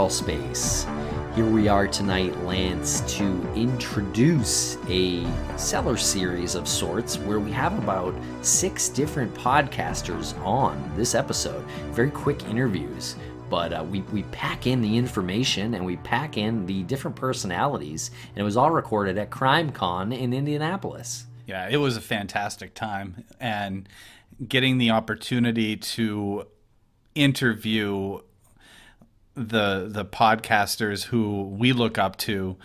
Crawlspace. Here we are tonight, Lance, to introduce a Cellar series of sorts where we have about 6 different podcasters on this episode. Very quick interviews, but we pack in the information and we pack in the different personalities, and it was all recorded at CrimeCon in Indianapolis. Yeah, it was a fantastic time, and getting the opportunity to interview the podcasters who we look up to,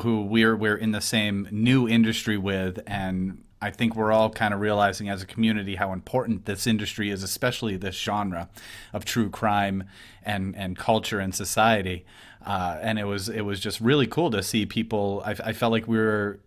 who we're in the same new industry with, and I think we're all kind of realizing as a community how important this industry is, especially this genre of true crime and culture and society. And it was just really cool to see people. I felt like we were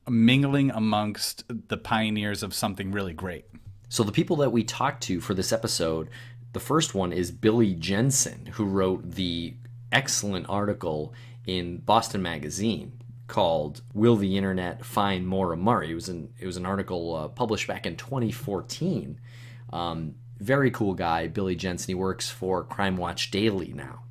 mingling amongst the pioneers of something really great. So the people that we talked to for this episode, the first one is Billy Jensen, who wrote the excellent article in Boston Magazine called "Will the Internet Find Maura Murray?" It was an article published back in 2014. Very cool guy, Billy Jensen. He works for Crime Watch Daily now.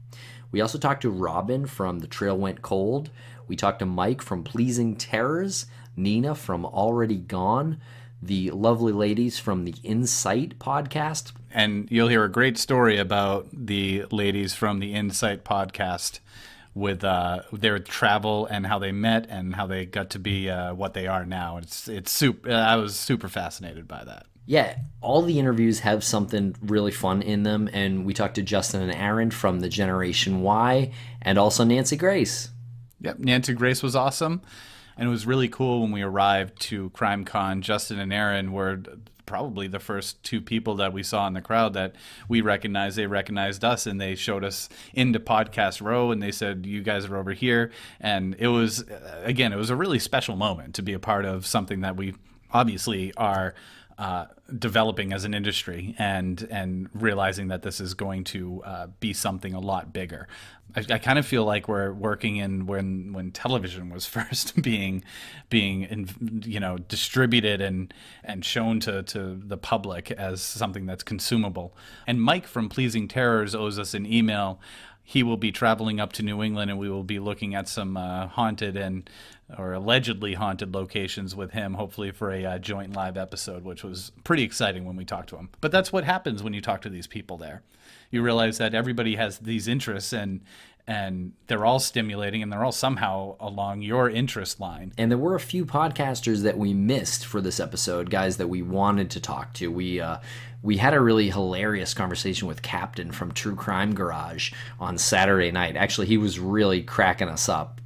We also talked to Robin from The Trail Went Cold. We talked to Mike from Pleasing Terrors, Nina from Already Gone, the lovely ladies from the Insight podcast. And you'll hear a great story about the ladies from the Insight podcast with their travel and how they met and how they got to be what they are now. It's super. I was super fascinated by that. Yeah, all the interviews have something really fun in them, and we talked to Justin and Aaron from the Generation Y, and also Nancy Grace. Yep, Nancy Grace was awesome. And it was really cool when we arrived to CrimeCon. Justin and Aaron were probably the first 2 people that we saw in the crowd that we recognized. They recognized us, and they showed us into Podcast Row, and they said, "You guys are over here." And it was, again, it was a really special moment to be a part of something that we obviously are developing as an industry, and realizing that this is going to be something a lot bigger. I kind of feel like we're working in when television was first being distributed and shown to the public as something that's consumable. And Mike from Pleasing Terrors owes us an email. He will be traveling up to New England, and we will be looking at some haunted or allegedly haunted locations with him, hopefully for a joint live episode, which was pretty exciting when we talked to him. But that's what happens when you talk to these people there. You realize that everybody has these interests, and they're all stimulating, and they're all somehow along your interest line. And there were a few podcasters that we missed for this episode, guys that we wanted to talk to. We had a really hilarious conversation with Captain from True Crime Garage on Saturday night. Actually, he was really cracking us up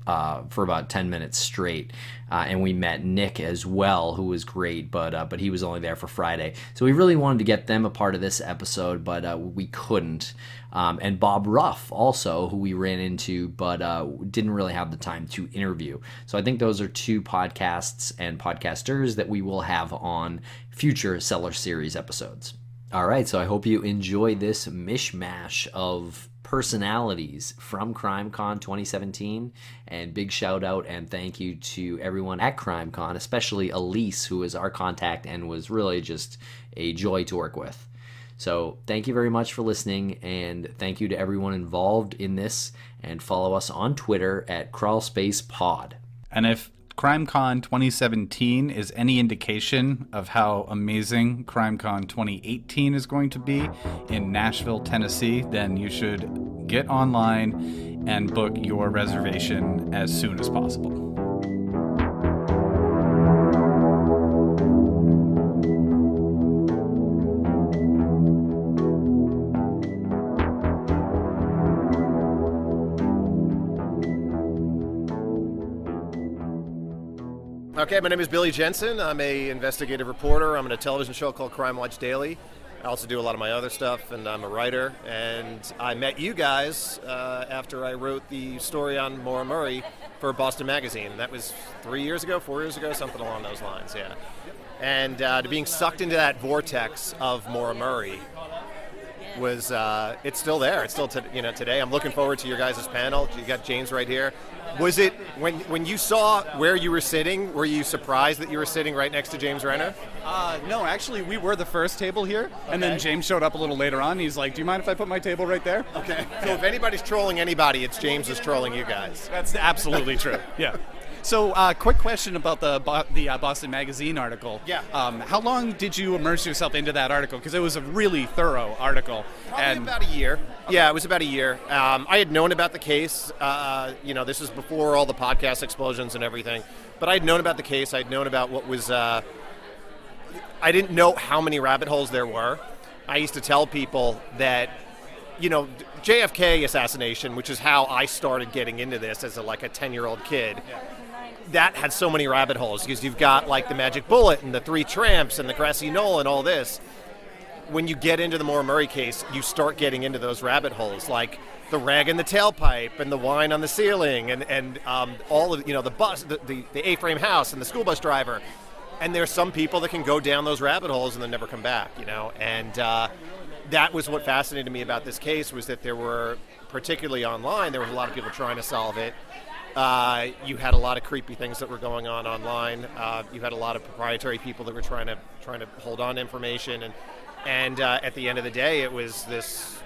for about 10 minutes straight. And we met Nick as well, who was great, but he was only there for Friday. So we really wanted to get them a part of this episode, but we couldn't. And Bob Ruff also, who we ran into, but didn't really have the time to interview. So I think those are 2 podcasts and podcasters that we will have on future Cellar series episodes. All right, so I hope you enjoy this mishmash of personalities from CrimeCon 2017, and big shout out and thank you to everyone at CrimeCon, especially Elise, who is our contact and was really just a joy to work with. So thank you very much for listening, and thank you to everyone involved in this, and follow us on Twitter at CrawlspacePod. And if CrimeCon 2017 is any indication of how amazing CrimeCon 2018 is going to be in Nashville, Tennessee, then you should get online and book your reservation as soon as possible. Okay, my name is Billy Jensen. I'm a investigative reporter. I'm on a television show called Crime Watch Daily. I also do a lot of my other stuff, and I'm a writer. And I met you guys after I wrote the story on Maura Murray for Boston Magazine. That was 3 years ago, 4 years ago, something along those lines, yeah. And to being sucked into that vortex of Maura Murray was, it's still there. It's still, today. I'm looking forward to your guys' panel. You got James right here. Was it when you saw where you were sitting? Were you surprised that you were sitting right next to James Renner? No, actually, we were the first table here, and then James showed up a little later on. He's like, "Do you mind if I put my table right there?" Okay. So if anybody's trolling anybody, it's James is trolling you guys. That's absolutely true. Yeah. So, quick question about the Boston Magazine article. Yeah. How long did you immerse yourself into that article? Because it was a really thorough article. Probably about a year. Yeah, it was about a year. I had known about the case. This was before all the podcast explosions and everything. But I had known about the case. I had known about what was... I didn't know how many rabbit holes there were. I used to tell people that, JFK assassination, which is how I started getting into this as a 10-year-old kid, that had so many rabbit holes because you've got like the Magic Bullet and the Three Tramps and the Grassy Knoll and all this. When you get into the Maura Murray case, you start getting into those rabbit holes, like the rag in the tailpipe and the wine on the ceiling and all of the bus, the A-frame house and the school bus driver. And there's some people that can go down those rabbit holes and then never come back, And that was what fascinated me about this case, was that there were, particularly online, there was a lot of people trying to solve it. You had a lot of creepy things that were going on online. You had a lot of proprietary people that were trying to hold on to information, and at the end of the day, it was this,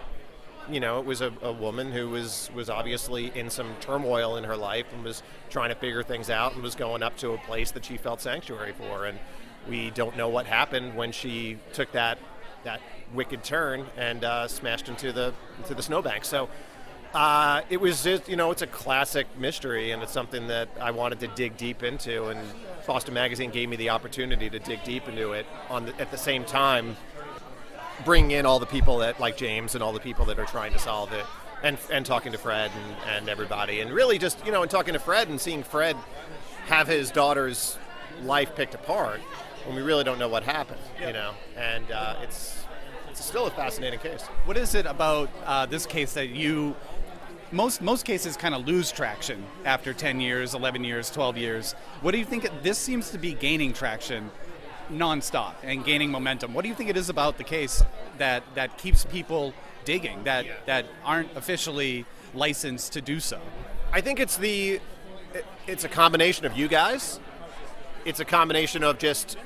it was a woman who was obviously in some turmoil in her life and was trying to figure things out and was going up to a place that she felt sanctuary for, and we don't know what happened when she took that wicked turn and smashed into the snowbank. So. It was just, it's a classic mystery, and it's something that I wanted to dig deep into, and Boston Magazine gave me the opportunity to dig deep into it at the same time, bringing in all the people that, like James, and all the people that are trying to solve it, and talking to Fred and everybody, and really just, and talking to Fred and seeing Fred have his daughter's life picked apart when we really don't know what happened, and it's still a fascinating case. What is it about this case that most cases kind of lose traction after 10 years, 11 years, 12 years. What do you think? This seems to be gaining traction nonstop and gaining momentum. What do you think it is about the case that keeps people digging, that aren't officially licensed to do so? I think it's a combination of you guys. It's a combination of just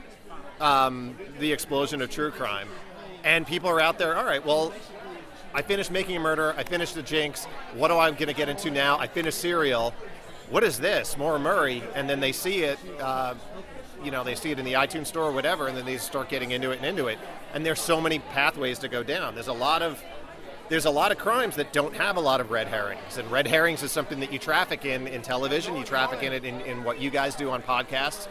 the explosion of true crime. And people are out there, all right, well, I finished Making a Murder, I finished The Jinx, what am I going to get into now? I finished Serial, what is this, Maura Murray? And then they see it, they see it in the iTunes store or whatever, and then they start getting into it. And there's so many pathways to go down. There's a lot of crimes that don't have a lot of red herrings, and red herrings is something that you traffic in television, you traffic in it in what you guys do on podcasts.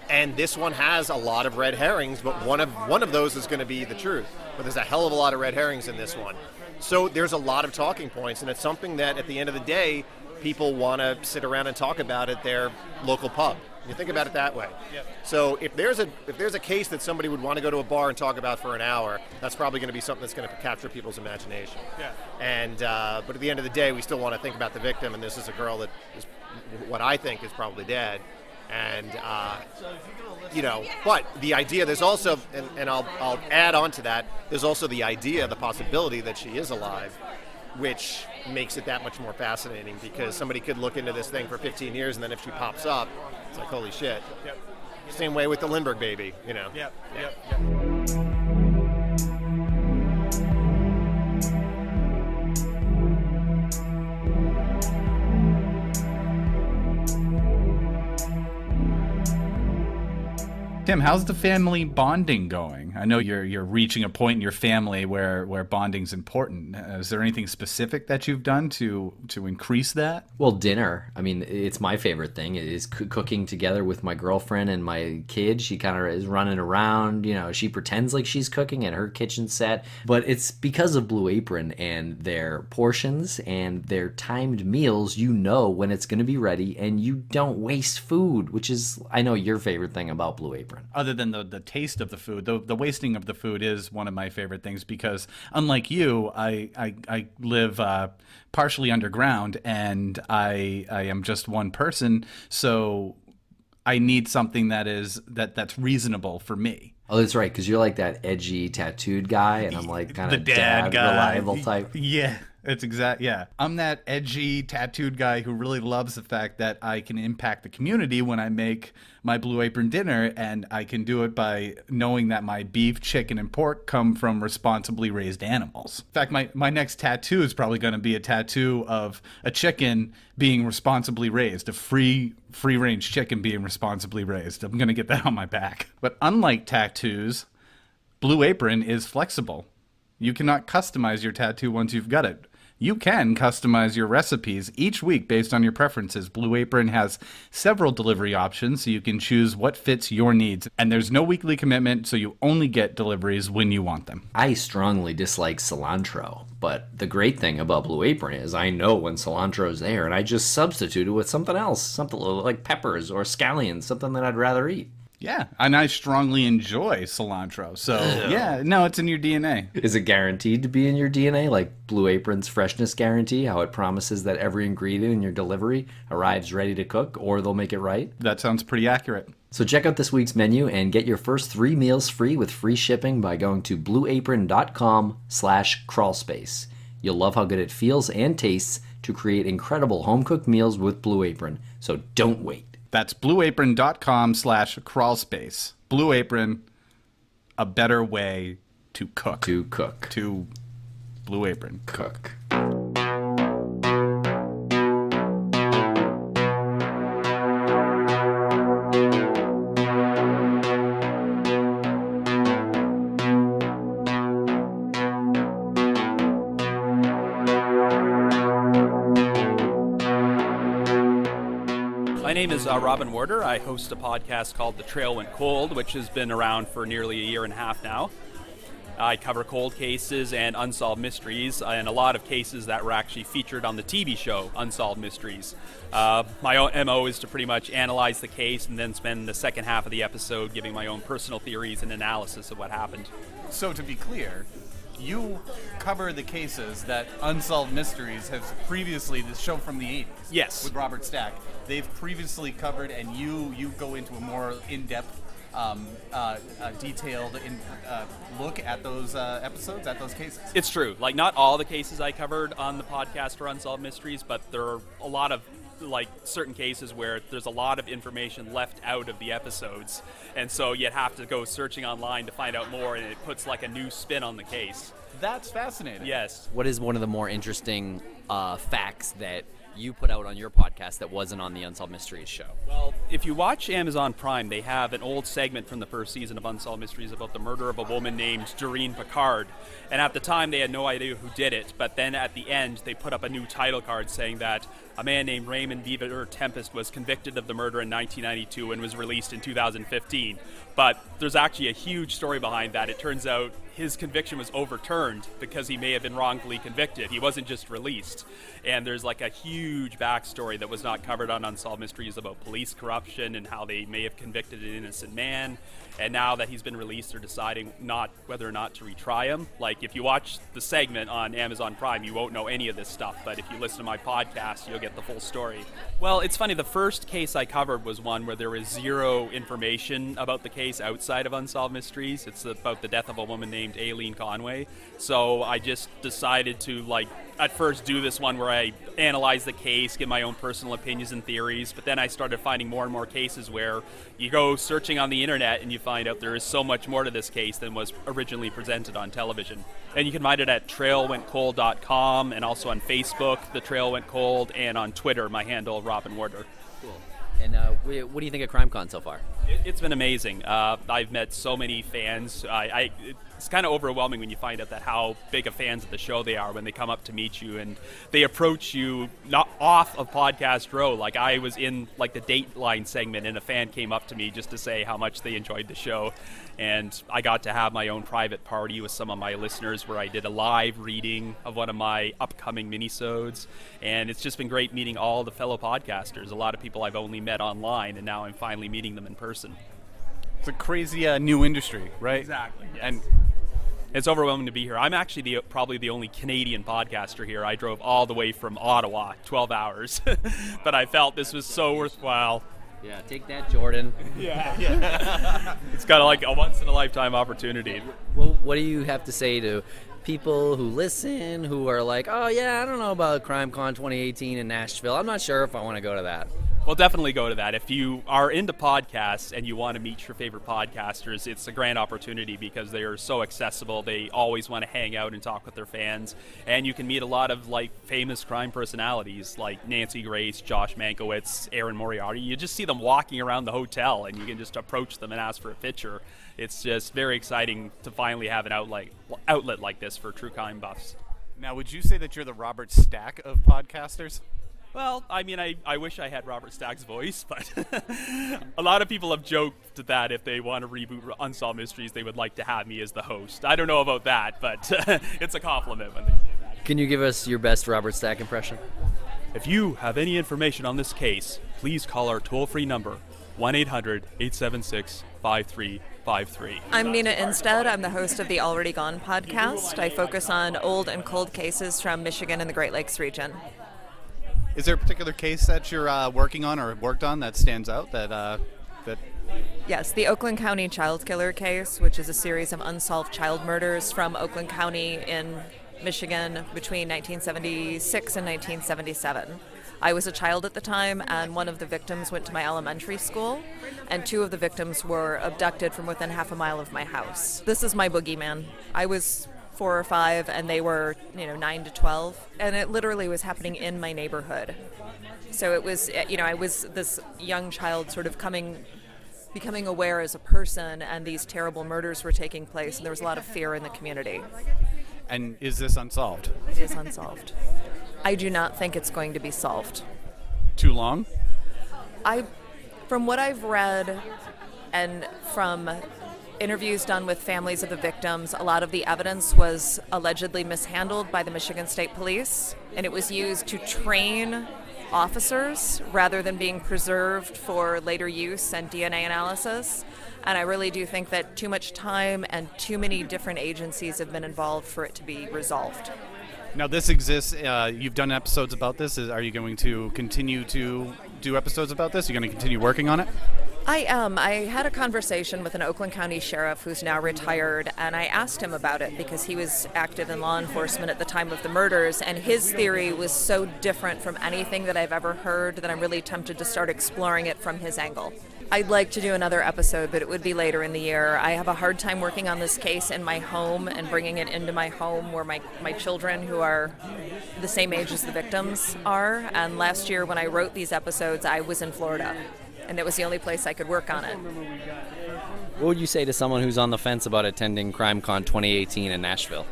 And this one has a lot of red herrings, but one of those is going to be the truth. But there's a hell of a lot of red herrings in this one. So there's a lot of talking points, and it's something that at the end of the day, people want to sit around and talk about at their local pub. You think about it that way. Yep. So if there's a case that somebody would want to go to a bar and talk about for an hour, that's probably going to be something that's going to capture people's imagination. Yeah. And but at the end of the day, we still want to think about the victim, and this is a girl that is what I think is probably dead. And but the idea, there's also, and I'll add on to that, there's also the idea, the possibility that she is alive, which makes it that much more fascinating, because somebody could look into this thing for 15 years, and then if she pops up, it's like, holy shit. Yep. Same way with the Lindbergh baby, Yep. Yep. Tim, how's the family bonding going? I know you're reaching a point in your family where bonding's important. Is there anything specific that you've done to increase that? Well, dinner. I mean, it's my favorite thing. It is cooking together with my girlfriend and my kid. She kind of is running around. She pretends like she's cooking at her kitchen set. But it's because of Blue Apron and their portions and their timed meals. You know when it's going to be ready, and you don't waste food, which is, I know, your favorite thing about Blue Apron. Other than the taste of the food, the wasting of the food is one of my favorite things, because unlike you, I live partially underground, and I am just one person, so I need something that's reasonable for me. Oh, that's right, because you're like that edgy tattooed guy, and I'm like kind of dad guy, reliable type. Yeah. Yeah. I'm that edgy, tattooed guy who really loves the fact that I can impact the community when I make my Blue Apron dinner, and I can do it by knowing that my beef, chicken, and pork come from responsibly raised animals. In fact, my next tattoo is probably going to be a tattoo of a chicken being responsibly raised, a free-range chicken being responsibly raised. I'm going to get that on my back. But unlike tattoos, Blue Apron is flexible. You cannot customize your tattoo once you've got it. You can customize your recipes each week based on your preferences. Blue Apron has several delivery options, so you can choose what fits your needs. And there's no weekly commitment, so you only get deliveries when you want them. I strongly dislike cilantro, but the great thing about Blue Apron is I know when cilantro is there, and I just substitute it with something else, something like peppers or scallions, something that I'd rather eat. Yeah, and I strongly enjoy cilantro. So, yeah, no, it's in your DNA. Is it guaranteed to be in your DNA, like Blue Apron's freshness guarantee, how it promises that every ingredient in your delivery arrives ready to cook, or they'll make it right? That sounds pretty accurate. So check out this week's menu and get your first 3 meals free with free shipping by going to blueapron.com/crawlspace. You'll love how good it feels and tastes to create incredible home-cooked meals with Blue Apron, so don't wait. That's blueapron.com/crawlspace. Blue Apron, a better way to cook. To Blue Apron. Cook. My name is Robin Warder. I host a podcast called The Trail Went Cold, which has been around for nearly a year and a half now. I cover cold cases and unsolved mysteries, and a lot of cases that were actually featured on the TV show Unsolved Mysteries. My own MO is to pretty much analyze the case and then spend the second half of the episode giving my own personal theories and analysis of what happened. So to be clear, you cover the cases that Unsolved Mysteries has previously, the show from the 80s. Yes. With Robert Stack. They've previously covered, and you go into a more in-depth, detailed look at those episodes, at those cases. It's true. Like, not all the cases I covered on the podcast are Unsolved Mysteries, but there are a lot of certain cases where there's a lot of information left out of the episodes, and so you'd have to go searching online to find out more, and it puts like a new spin on the case. That's fascinating. Yes. What is one of the more interesting facts that you put out on your podcast that wasn't on the Unsolved Mysteries show? Well, if you watch Amazon Prime, they have an old segment from the first season of Unsolved Mysteries about the murder of a woman named Doreen Picard. And at the time, they had no idea who did it. But then at the end, they put up a new title card saying that a man named Raymond Beaver Tempest was convicted of the murder in 1992 and was released in 2015. But there's actually a huge story behind that. It turns out his conviction was overturned because he may have been wrongfully convicted. He wasn't just released. And there's like a huge backstory that was not covered on Unsolved Mysteries about police corruption and how they may have convicted an innocent man. And now that he's been released, they're deciding whether or not to retry him. Like, if you watch the segment on Amazon Prime, you won't know any of this stuff. But if you listen to my podcast, you'll get the full story. Well, it's funny. The first case I covered was one where there was zero information about the case outside of Unsolved Mysteries. It's about the death of a woman named Aileen Conway. So I just decided to, at first do this one where I analyze the case, give my own personal opinions and theories, but then I started finding more and more cases where you go searching on the internet and you find out there is so much more to this case than was originally presented on television. And you can find it at trailwentcold.com and also on Facebook, The Trail Went Cold, and on Twitter, my handle, Robin Warder. Cool. And what do you think of CrimeCon so far? It's been amazing. I've met so many fans. It's kind of overwhelming when you find out that how big of fans of the show they are when they come up to meet you and they approach you not off of Podcast Row. Like, I was in the Dateline segment and a fan came up to me just to say how much they enjoyed the show, and I got to have my own private party with some of my listeners where I did a live reading of one of my upcoming minisodes, and it's just been great meeting all the fellow podcasters. A lot of people I've only met online, and now I'm finally meeting them in person. It's a crazy new industry, right? Exactly. Yes. And it's overwhelming to be here. I'm actually probably the only Canadian podcaster here. I drove all the way from Ottawa, 12 hours, but I felt this was so worthwhile. Yeah, take that, Jordan. Yeah. It's kind of like a once-in-a-lifetime opportunity. Well, what do you have to say to people who listen who are like, oh yeah, I don't know about CrimeCon 2018 in Nashville. I'm not sure if I want to go to that. Well, definitely go to that. If you are into podcasts and you want to meet your favorite podcasters, it's a grand opportunity because they are so accessible. They always want to hang out and talk with their fans. And you can meet a lot of famous crime personalities like Nancy Grace, Josh Mankiewicz, Aaron Moriarty. You just see them walking around the hotel and you can just approach them and ask for a picture. It's just very exciting to finally have an outlet like this for true crime buffs. Now, would you say that you're the Robert Stack of podcasters? Well, I mean, I wish I had Robert Stack's voice, but a lot of people have joked that if they want to reboot Unsolved Mysteries, they would like to have me as the host. I don't know about that, but it's a compliment when they say that. Can you give us your best Robert Stack impression? If you have any information on this case, please call our toll-free number, 1-800-876-5353. I'm Nina Instead. I'm the host of the Already Gone podcast. I focus on old and cold cases from Michigan and the Great Lakes region. Is there a particular case that you're working on or worked on that stands out? That Yes, the Oakland County child killer case, which is a series of unsolved child murders from Oakland County in Michigan between 1976 and 1977. I was a child at the time, and one of the victims went to my elementary school, and two of the victims were abducted from within half a mile of my house. This is my boogeyman. I was 4 or 5, and they were, 9 to 12, and it literally was happening in my neighborhood. So it was, I was this young child sort of becoming aware as a person, and these terrible murders were taking place, and there was a lot of fear in the community. And is this unsolved? It is unsolved. I do not think it's going to be solved. Too long? From what I've read and from interviews done with families of the victims, a lot of the evidence was allegedly mishandled by the Michigan State Police, and it was used to train officers rather than being preserved for later use and DNA analysis. And I really do think that too much time and too many different agencies have been involved for it to be resolved. Now this exists, you've done episodes about this. Are you going to continue to do episodes about this? Are you going to continue working on it? I am. I had a conversation with an Oakland County sheriff who's now retired, and I asked him about it because he was active in law enforcement at the time of the murders, and his theory was so different from anything that I've ever heard that I'm really tempted to start exploring it from his angle. I'd like to do another episode, but it would be later in the year. I have a hard time working on this case in my home and bringing it into my home where my children, who are the same age as the victims, are. And last year when I wrote these episodes, I was in Florida, and it was the only place I could work on it. What would you say to someone who's on the fence about attending CrimeCon 2018 in Nashville?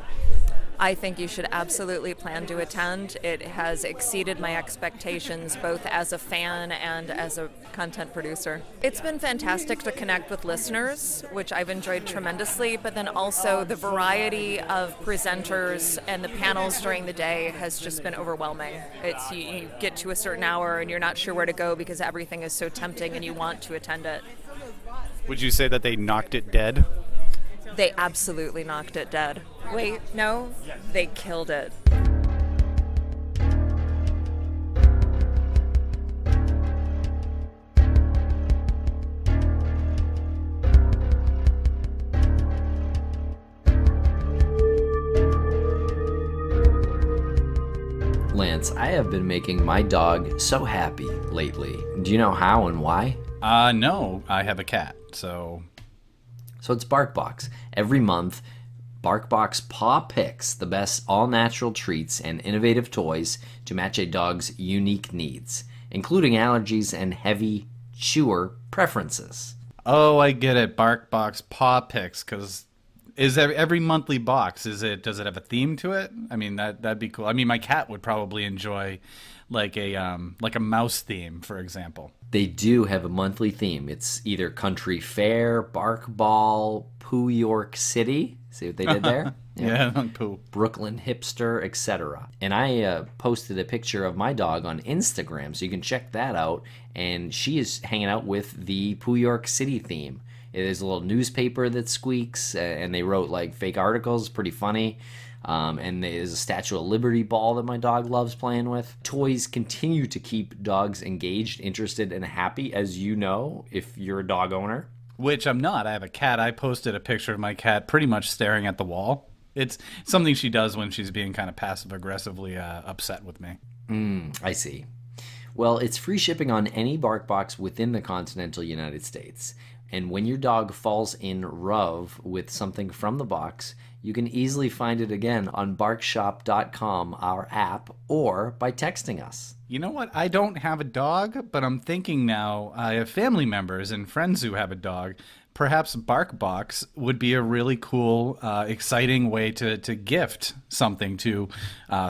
I think you should absolutely plan to attend. It has exceeded my expectations both as a fan and as a content producer. It's been fantastic to connect with listeners, which I've enjoyed tremendously, but then also the variety of presenters and the panels during the day has just been overwhelming. It's you get to a certain hour and you're not sure where to go because everything is so tempting and you want to attend it. Would you say that they knocked it dead? They absolutely knocked it dead. Wait, no? They killed it. Lance, I have been making my dog so happy lately. Do you know how and why? No, I have a cat, so it's BarkBox. Every month, BarkBox Paw Picks the best all-natural treats and innovative toys to match a dog's unique needs, including allergies and heavy chewer preferences. Oh, I get it. BarkBox Paw Picks, because is every monthly box, does it have a theme to it? I mean, that'd be cool. I mean, my cat would probably enjoy like a mouse theme, for example. They do have a monthly theme. It's either Country Fair, Bark Ball, Pooh York City. See what they did there? Yeah, Pooh. Brooklyn Hipster, etc. And I posted a picture of my dog on Instagram, so you can check that out. And she is hanging out with the Pooh York City theme. There's a little newspaper that squeaks, and they wrote like fake articles. Pretty funny. And there's a Statue of Liberty ball that my dog loves playing with. Toys continue to keep dogs engaged, interested, and happy, as you know, if you're a dog owner. Which I'm not. I have a cat. I posted a picture of my cat pretty much staring at the wall. It's something she does when she's being kind of passive-aggressively upset with me. I see. Well, it's free shipping on any BarkBox within the continental United States. And when your dog falls in love with something from the box, you can easily find it again on barkshop.com, our app, or by texting us. You know what? I don't have a dog, but I'm thinking now I have family members and friends who have a dog. Perhaps BarkBox would be a really cool, exciting way to gift something to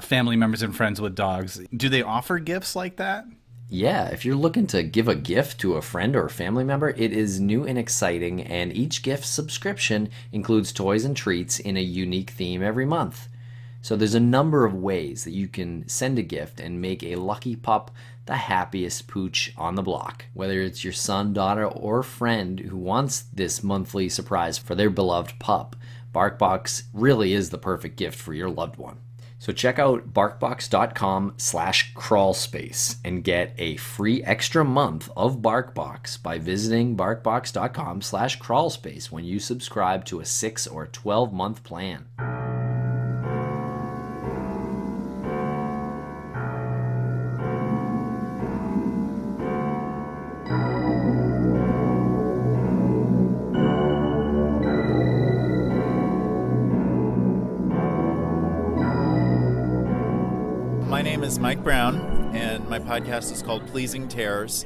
family members and friends with dogs. Do they offer gifts like that? Yeah, if you're looking to give a gift to a friend or a family member, it is new and exciting, and each gift subscription includes toys and treats in a unique theme every month. So there's a number of ways that you can send a gift and make a lucky pup the happiest pooch on the block. Whether it's your son, daughter, or friend who wants this monthly surprise for their beloved pup, BarkBox really is the perfect gift for your loved one. So check out barkbox.com/crawlspace and get a free extra month of BarkBox by visiting barkbox.com/crawlspace when you subscribe to a 6 or 12-month plan. My name is Mike Brown, and my podcast is called Pleasing Terrors,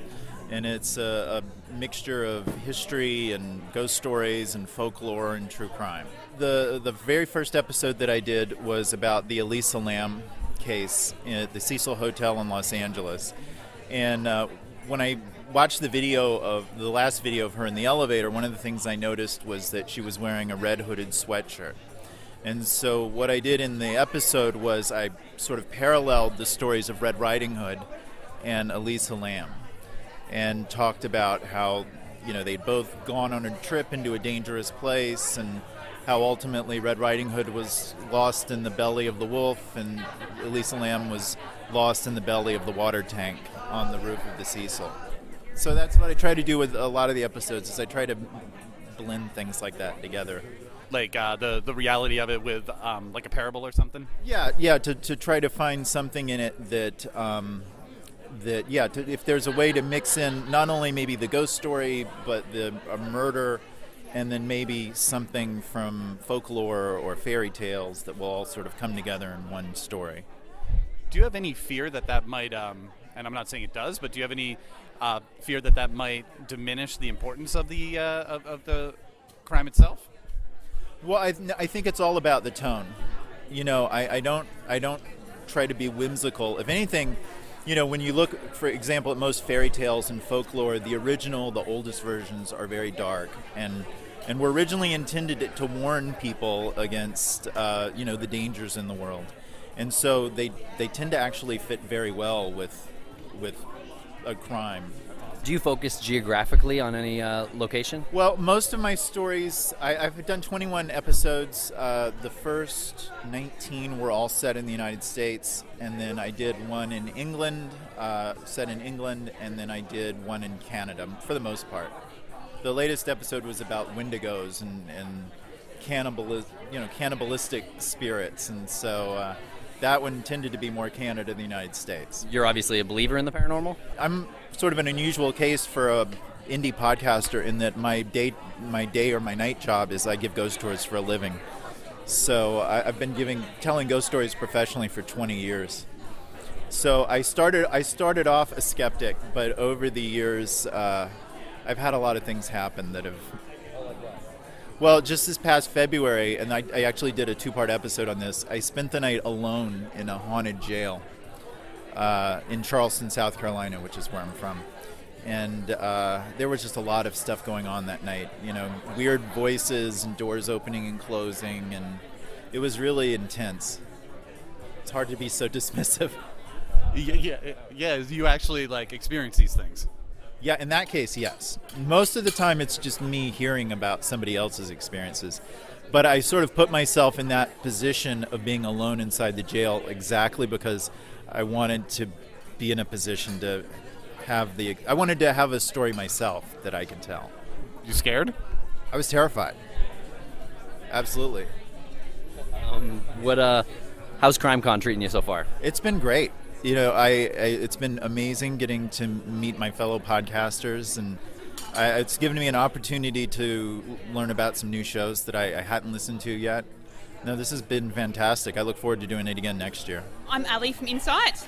and it's a mixture of history and ghost stories and folklore and true crime. The very first episode that I did was about the Elisa Lam case at the Cecil Hotel in Los Angeles, and when I watched the last video of her in the elevator, one of the things I noticed was that she was wearing a red hooded sweatshirt. And so what I did in the episode was I sort of paralleled the stories of Red Riding Hood and Elisa Lam, and talked about how, they'd both gone on a trip into a dangerous place, and how ultimately Red Riding Hood was lost in the belly of the wolf, and Elisa Lam was lost in the belly of the water tank on the roof of the Cecil. So that's what I try to do with a lot of the episodes, is I try to blend things like that together. Like the reality of it with like a parable or something? Yeah, to try to find something in it that, if there's a way to mix in not only maybe the ghost story, but a murder, and then maybe something from folklore or fairy tales that will all sort of come together in one story. Do you have any fear that might, and I'm not saying it does, but do you have any fear that might diminish the importance of the crime itself? Well, I think it's all about the tone. I don't try to be whimsical. If anything, when you look, for example, at most fairy tales and folklore, the oldest versions are very dark, and were originally intended to warn people against, the dangers in the world. And so they tend to actually fit very well with a crime. Do you focus geographically on any location? Well, most of my stories, I've done 21 episodes. The first 19 were all set in the United States, and then I did one in England, set in England, and then I did one in Canada, for the most part. The latest episode was about wendigos and cannibalistic spirits, and so that one tended to be more Canada than the United States. You're obviously a believer in the paranormal? I'm sort of an unusual case for a indie podcaster in that my day or my night job is I give ghost tours for a living. So I've been telling ghost stories professionally for 20 years. So I started off a skeptic, but over the years I've had a lot of things happen that have... Well, just this past February, and I actually did a 2-part episode on this, I spent the night alone in a haunted jail in Charleston, South Carolina, which is where I'm from. And there was just a lot of stuff going on that night. Weird voices and doors opening and closing, and it was really intense. It's hard to be so dismissive. Yeah. You actually experience these things. Yeah, in that case, yes. Most of the time, it's just me hearing about somebody else's experiences. But I sort of put myself in that position of being alone inside the jail exactly because I wanted to be in a position to I wanted to have a story myself that I could tell. You scared? I was terrified. Absolutely. How's CrimeCon treating you so far? It's been great. It's been amazing getting to meet my fellow podcasters, and it's given me an opportunity to learn about some new shows that I hadn't listened to yet. No, this has been fantastic. I look forward to doing it again next year. I'm Ali from Insight.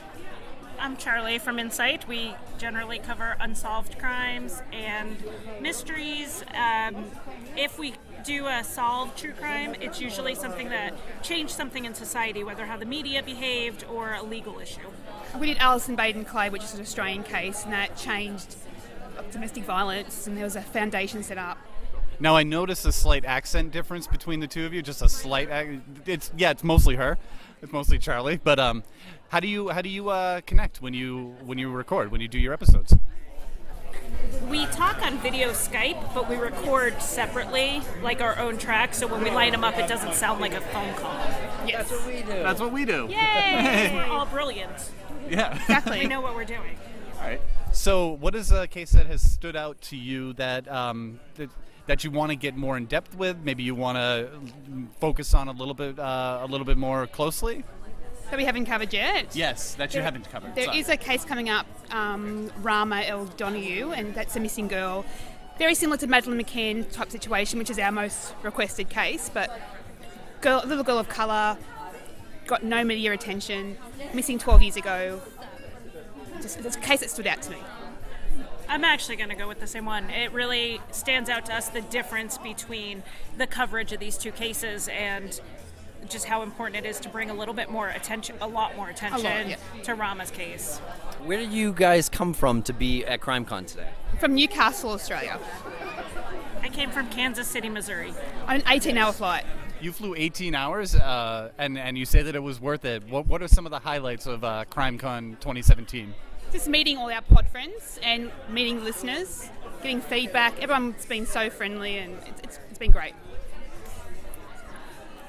I'm Charlie from Insight. We generally cover unsolved crimes and mysteries. If we do a solved true crime, it's usually something that changed something in society, whether how the media behaved or a legal issue. We did Alison Baden Clay, which is an Australian case, and that changed domestic violence, and there was a foundation set up. Now I noticed a slight accent difference between the two of you. Just a slight. It's mostly her. It's mostly Charlie. But how do you connect when you record, when you do your episodes? We talk on video Skype, but we record separately, like our own tracks. So when we line them up, it doesn't sound like a phone call. Yes, That's what we do. Yay! We're all brilliant. Yeah. exactly. We know what we're doing. All right. So, what is a case that has stood out to you that that you want to get more in depth with? Maybe you want to focus on a little bit more closely. That we haven't covered yet. Yes, that you haven't covered. There is a case coming up, Rama El Donahue, and that's a missing girl. Very similar to Madeleine McCann type situation, which is our most requested case, but little girl of colour, got no media attention, missing 12 years ago. It's a case that stood out to me. I'm actually going to go with the same one. It really stands out to us, the difference between the coverage of these two cases and just how important it is to bring a lot more attention to Rama's case. Where did you guys come from to be at CrimeCon today? From Newcastle, Australia. I came from Kansas City, Missouri. On an 18-hour flight. You flew 18 hours, and you say that it was worth it. What are some of the highlights of CrimeCon 2017? Just meeting all our pod friends and meeting listeners, getting feedback. Everyone's been so friendly, and it's been great.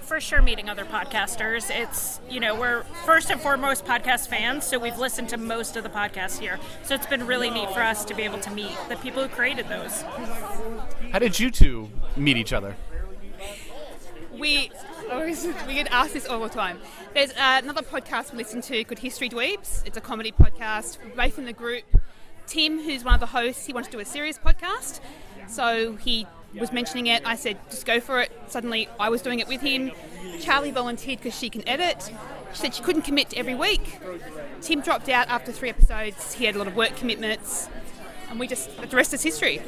For sure, meeting other podcasters. It's, we're first and foremost podcast fans, so we've listened to most of the podcasts here. So it's been really neat for us to be able to meet the people who created those. How did you two meet each other? We get asked this all the time. There's another podcast we listen to called History Dweebs. It's a comedy podcast. We're both in the group. Tim, who's one of the hosts, he wanted to do a serious podcast. So he was mentioning it. I said, just go for it. Suddenly, I was doing it with him. Charlie volunteered because she can edit. She said she couldn't commit to every week. Tim dropped out after 3 episodes. He had a lot of work commitments. And the rest is history.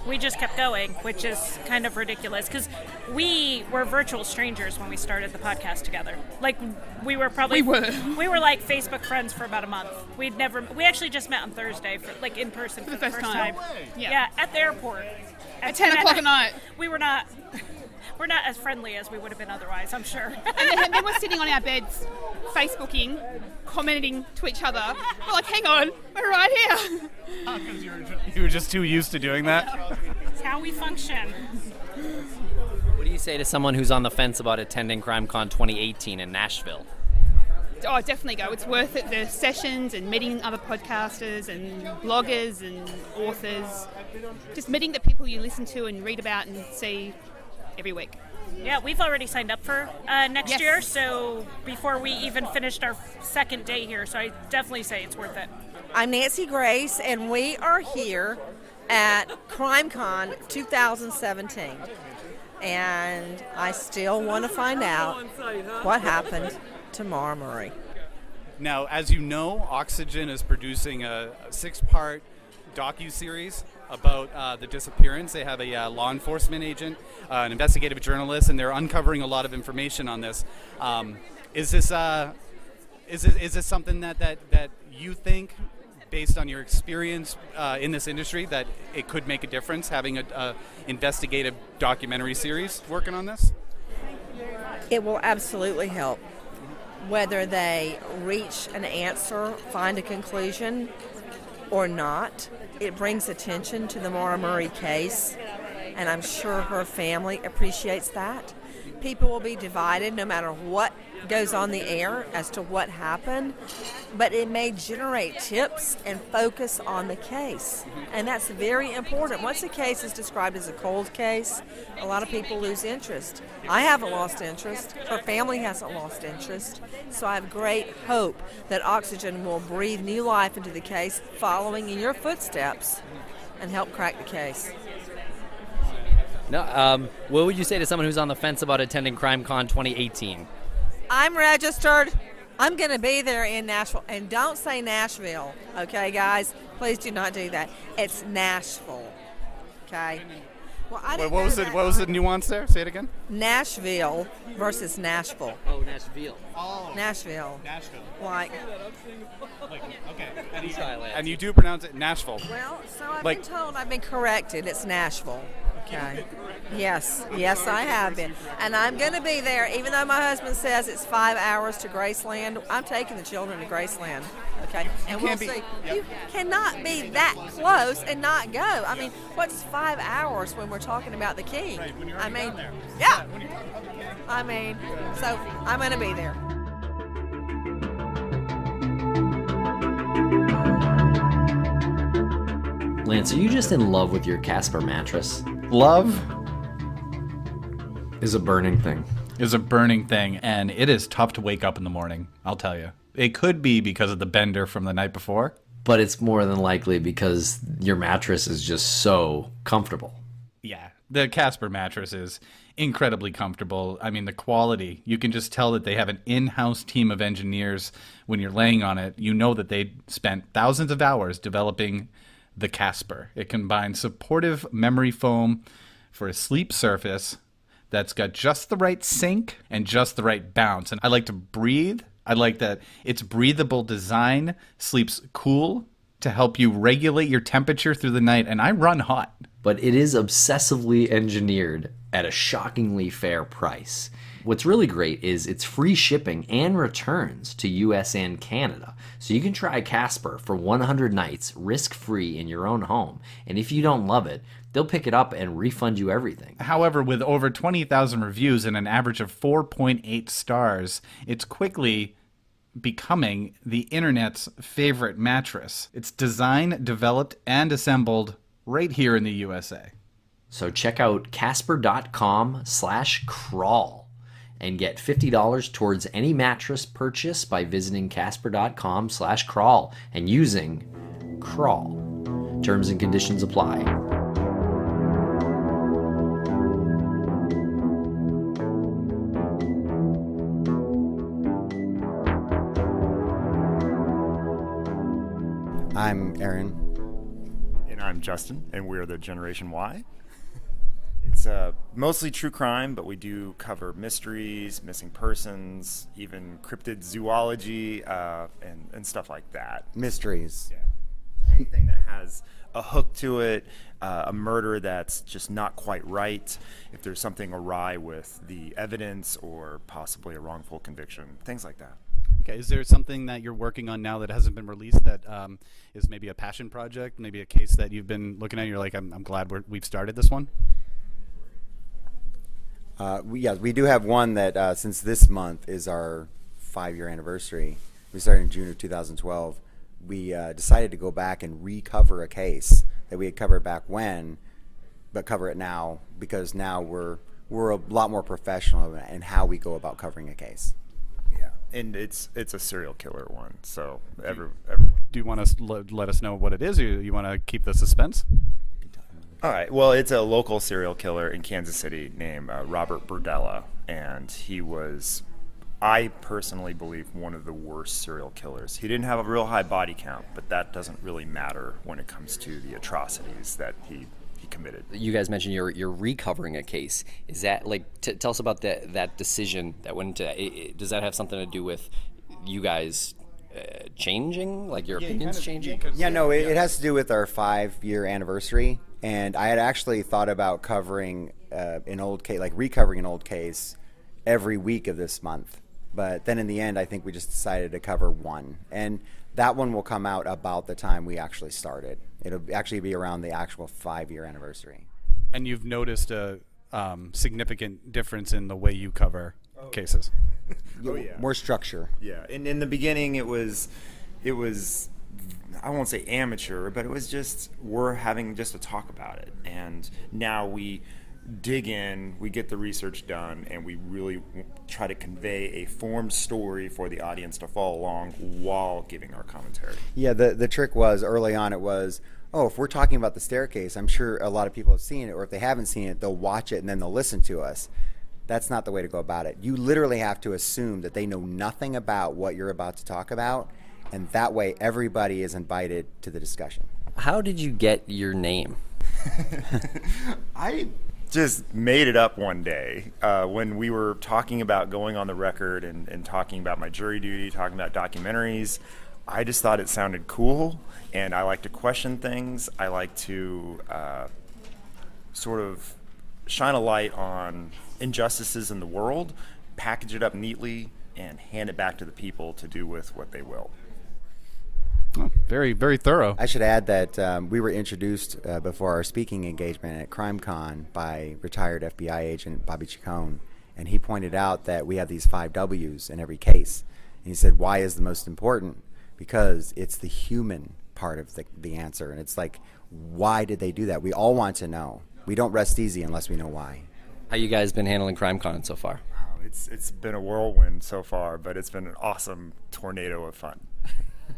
We just kept going, which is kind of ridiculous because we were virtual strangers when we started the podcast together. Like we were like Facebook friends for about a month. We actually just met on Thursday for in person for the first time. Yeah, at the airport at 10 o'clock at night. We're not as friendly as we would have been otherwise, I'm sure. And then we're sitting on our beds, Facebooking, commenting to each other. We're like, hang on, we're right here. Because you were just too used to doing that? It's how we function. What do you say to someone who's on the fence about attending CrimeCon 2018 in Nashville? Oh, definitely go. It's worth it. The sessions and meeting other podcasters and bloggers and authors. Just meeting the people you listen to and read about and see every week. Yeah, we've already signed up for next year, so before we even finished our second day here, so I definitely say it's worth it. I'm Nancy Grace, and we are here at CrimeCon 2017, and I still want to find out what happened to Maura Murray. Now, as you know, Oxygen is producing a 6-part docu-series about the disappearance. They have a law enforcement agent, an investigative journalist, and they're uncovering a lot of information on this. Is this something that you think, based on your experience in this industry, that it could make a difference having a investigative documentary series working on this? It will absolutely help. Whether they reach an answer, find a conclusion, or not, it brings attention to the Maura Murray case, and I'm sure her family appreciates that. People will be divided no matter what goes on the air as to what happened, but it may generate tips and focus on the case. And that's very important. Once a case is described as a cold case, a lot of people lose interest. I haven't lost interest. Her family hasn't lost interest. So I have great hope that Oxygen will breathe new life into the case, following in your footsteps, and help crack the case. No, what would you say to someone who's on the fence about attending CrimeCon 2018? I'm registered. I'm going to be there in Nashville. And don't say Nashville, okay, guys? Please do not do that. It's Nashville, okay? Well, What was the nuance there? Say it again. Nashville versus Nashville. Oh, Nashville. Oh. Nashville. Nashville. Like, okay. And you do pronounce it Nashville. well, so I've Like- been told, I've been corrected. It's Nashville. Okay. Yes, I have been. And I'm going to be there, even though my husband says it's 5 hours to Graceland. I'm taking the children to Graceland. Okay. And we'll see. You cannot be that close and not go. I mean, what's 5 hours when we're talking about the king? I mean, yeah. I mean, so I'm going to be there. Lance, are you just in love with your Casper mattress? Love Is a burning thing. is a burning thing, and it is tough to wake up in the morning, I'll tell you. It could be because of the bender from the night before. But it's more than likely because your mattress is just so comfortable. Yeah, the Casper mattress is incredibly comfortable. I mean, the quality, you can just tell that they have an in-house team of engineers. When you're laying on it, you know that they spent thousands of hours developing the Casper. It combines supportive memory foam for a sleep surface that's got just the right sink and just the right bounce. And I like to breathe. I like that its breathable design sleeps cool to help you regulate your temperature through the night. And I run hot. But it is obsessively engineered at a shockingly fair price. What's really great is it's free shipping and returns to US and Canada. So you can try Casper for 100 nights risk-free in your own home. And if you don't love it, they'll pick it up and refund you everything. However, with over 20,000 reviews and an average of 4.8 stars, it's quickly becoming the internet's favorite mattress. It's designed, developed, and assembled right here in the USA. So check out casper.com/crawl and get $50 towards any mattress purchase by visiting casper.com/crawl and using crawl. Terms and conditions apply. I'm Aaron. And I'm Justin, and we're the Generation Y. It's mostly true crime, but we do cover mysteries, missing persons, even cryptid zoology, and stuff like that. Mysteries. Yeah. Anything that has a hook to it, a murder that's just not quite right, if there's something awry with the evidence or possibly a wrongful conviction, things like that. Okay, is there something that you're working on now that hasn't been released that is maybe a passion project, maybe a case that you've been looking at and you're like, I'm glad we've started this one? We do have one that since this month is our 5-year anniversary, we started in June of 2012, we decided to go back and recover a case that we had covered back when, but cover it now because now we're a lot more professional in how we go about covering a case. Yeah, and it's a serial killer one, so everyone. Do you want to let us know what it is, or you want to keep the suspense? All right. Well, it's a local serial killer in Kansas City named Robert Burdella, and he was, I personally believe, one of the worst serial killers. He didn't have a real high body count, but that doesn't really matter when it comes to the atrocities that he committed. You guys mentioned you're recovering a case. Is that like tell us about that decision that went into? Does that have something to do with you guys changing, like your opinions changing? Yeah, no, it has to do with our 5-year anniversary, and I had actually thought about covering an old case, like recovering an old case every week of this month. But then in the end, I think we just decided to cover one, and that one will come out about the time we actually started. It'll actually be around the actual 5-year anniversary. And you've noticed a significant difference in the way you cover cases. More structure. Yeah, and in the beginning it was, I won't say amateur, but it was just, we're having just a talk about it. And now we dig in, we get the research done, and we really try to convey a formed story for the audience to follow along while giving our commentary. Yeah, the trick was, early on it was, if we're talking about the staircase, I'm sure a lot of people have seen it, or if they haven't seen it, they'll watch it and then they'll listen to us. That's not the way to go about it. You literally have to assume that they know nothing about what you're about to talk about, and that way everybody is invited to the discussion. How did you get your name? I just made it up one day when we were talking about going on the record and talking about my jury duty, talking about documentaries. I just thought it sounded cool, and I like to question things. I like to sort of shine a light on injustices in the world, package it up neatly, and hand it back to the people to do with what they will. Oh, very, very thorough. I should add that we were introduced before our speaking engagement at CrimeCon by retired FBI agent Bobby Chacon, and he pointed out that we have these 5 W's in every case. And he said, why is the most important? Because it's the human part of the answer. And it's like, why did they do that? We all want to know. We don't rest easy unless we know why. How you guys been handling CrimeCon so far? Oh, it's been a whirlwind so far, but it's been an awesome tornado of fun.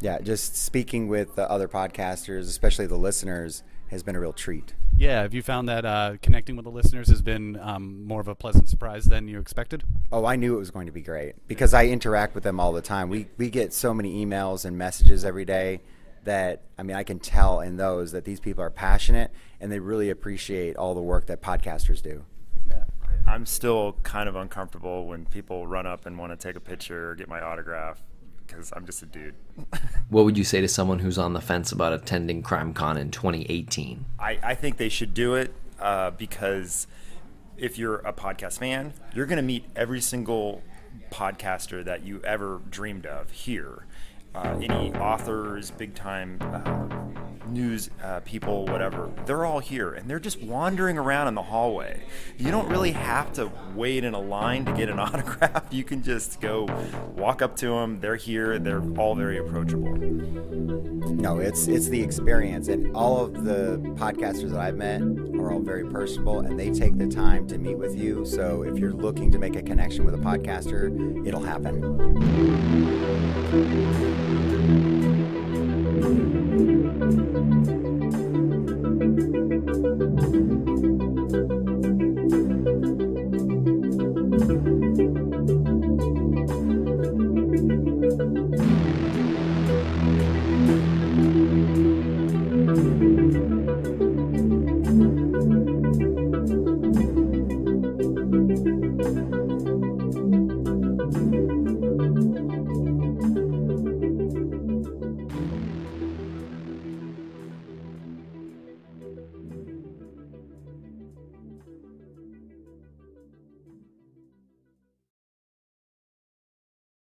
Yeah, just speaking with the other podcasters, especially the listeners, has been a real treat. Yeah, have you found that connecting with the listeners has been more of a pleasant surprise than you expected? Oh, I knew it was going to be great because I interact with them all the time. We get so many emails and messages every day that, I mean, I can tell in those that these people are passionate and they really appreciate all the work that podcasters do. Yeah. I'm still kind of uncomfortable when people run up and want to take a picture or get my autograph, because I'm just a dude. What would you say to someone who's on the fence about attending CrimeCon in 2018? I think they should do it because if you're a podcast fan, you're going to meet every single podcaster that you ever dreamed of here. Any authors, big-time news people, whatever, they're all here, and they're just wandering around in the hallway. You don't really have to wait in a line to get an autograph. You can just go walk up to them. They're here. They're all very approachable. No, it's the experience, and all of the podcasters that I've met are all very personable, and they take the time to meet with you. So if you're looking to make a connection with a podcaster, it'll happen.